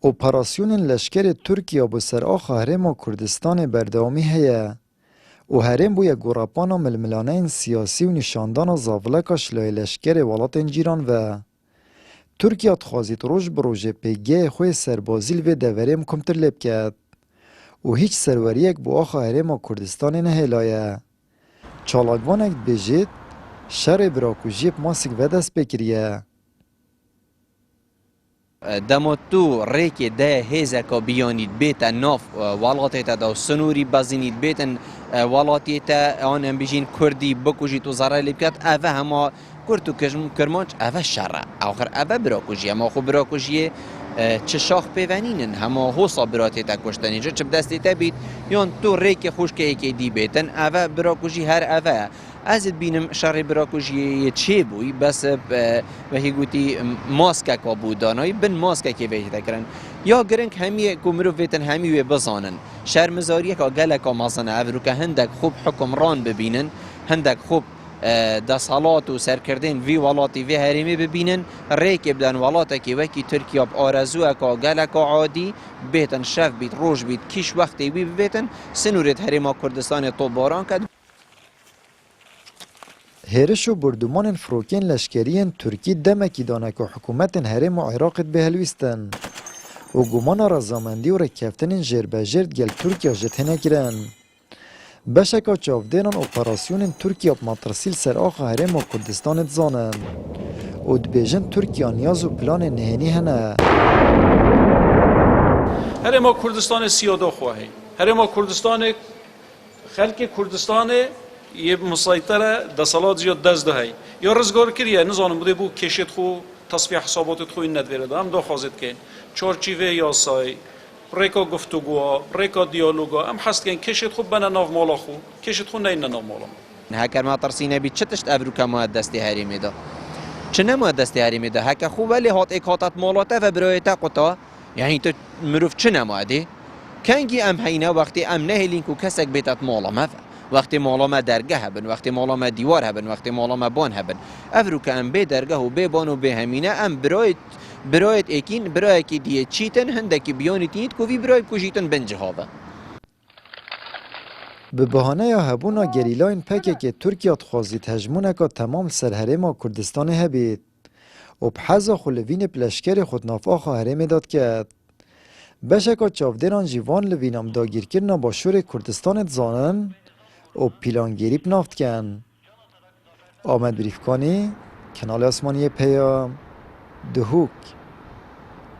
اپراسیون لشکر ترکیه بو سر آخا هرم کردستان بردوامی هیا و هرم بو یک گراپانا ململانه سیاسی و نشاندان زاولکاش لای لشکر ولات انجیران و ترکیه تخوازید روش بروژه پیگه خوی سربازیل و دوریم کمتر لب کرد و هیچ سروریک بو آخا هرم کردستان نهلایه. چالاکوانک بجید شر براکوژیب ماسک و دست بکریه. دمتو ریک ده هزکا بیانید بیت ناف والاتی تا دو سنوری بزنید بیت والاتی تا آن ام بیشین کردی بکوجی تو زرای لبکت اوه هما کرد کرمانچ اوه شره آخر اوه براکوژی اما خو براکوژی چه شاخ پیونینن هما حوصا براتی تا کشتنی جا چه بدستی تا بید یان تو ریک خوش که ایکی دی بیتن اوه براکوژی هر اوه ازت بینم شر براکوژی چه بوی بس وحی گوتی ماسکه که بودانایی بن ماسکه که وحی تکرن یا گرنگ همی کمرو ویتن همی وی بزانن شرمزاریه که گلک مازنه اورو که هندک خوب حکمران ببینن هندک خوب دا صلات و سرکردن وی ولاتی وی هریمی ببینن ریک بدن ولاته که وکی ترکیه آرزوه که گلک عادی بیتن شف بیت روش بیت کیش وقتی وی بیتن سنورت هریما کردستان تو باران کد هرش و بردمان فروکین لشکرین ترکی دمکی دانه که حکومت هرم و عراق به هلویستن و گمان رضامندی و رکفتن جربجرد گل ترکیه جت نکرن. بشکا چافدینان اپراسیون ترکیه مطرسیل سر آخا هرم و کردستان زانن و دبیجن ترکیه نیاز و پلان نهینی هنه. هرم کردستان سیاده خواهی هرم کردستان خلق کردستان یه مسیطره دستالات زیاد دست دهی یا رزگار کریه نزانم بوده بو کشت خو تصفیه حسابات خو این ندویره ده هم دا خوازد که چارچیوه یاسای ریکا گفتگوها ریکا دیالوگا هم هست که کشت خو بنا ناو مالا خو کشت خو نه ناو مالا هکر ما ترسینه بی چه تشت افروکا ما دستی هریمی دا چه نمو دستی هریمی دا هکر خو ولی هات اکاتت مالاته و برایتا قطا یعنی تو مروف چه نمو کنگی ام هینه وقتی ام نهلین کو کسک بیتت مالا مفه وقتی مالا ما درگه هبن وقتی مالا ما دیوار هبن وقتی مالا ما بان هبن افرو که ام به درگه و به بان و به همینه ام برایت اکین برای که دیه چیتن هندکی بیانی تینید که وی برای کجیتن بنجه هابه به بهانه یا هبونا گریلاین پکه که ترکیه تخوازید هجمونه که تمام سرهرما کردستان هبید و بحزا خلوین پلشکر خود نافاخا هرم داد کرد. بشکا چافدران جیوان لوینام داگیر کرنا با شور کردستان زانن و پیلانگیری پنافت کن. آمد بریفکانی، کانال آسمانی پیام، دهوک.